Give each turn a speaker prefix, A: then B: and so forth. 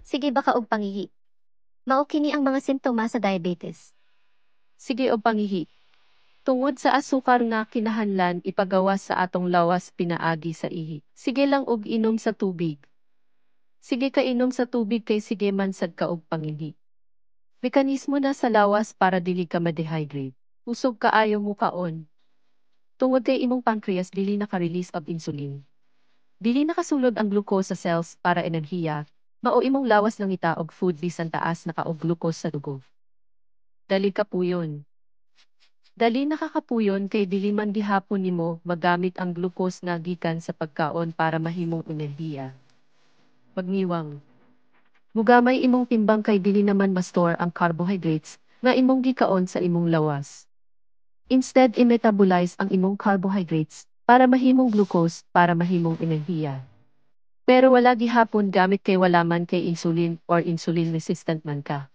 A: Sige baka og pangihi. Mao kini ang mga simptomas sa diabetes.
B: Sige o pangihi. Tungod sa asukar nga kinahanglan ipagawas sa atong lawas pinaagi sa ihi. Sige lang og inom sa tubig. Sige ka inom sa tubig kay sige man sad ka og pangihi. Mekanismo na sa lawas para dili ka ma-dehydrate. Usog kaayo mo kaon. Tungod kay imong pancreas dili naka-release of insulin. Dili nakasulod ang glucose sa cells para enerhiya. Mao imong lawas langita og food bisan taas naka og glucose sa dugo. Dali kapuyon. Dali nakakapuyon kay dili man gihapon nimo magamit ang glucose nga gikan sa pagkaon para mahimong enerhiya. Pagniwang. Mugamay imong timbang kay dili naman ma-store ang carbohydrates nga imong gikaon sa imong lawas. Instead, i-metabolize ang imong carbohydrates para mahimong glucose para mahimong enerhiya. Pero wala gihapon gamit kay wala man kay insulin or insulin resistant man ka.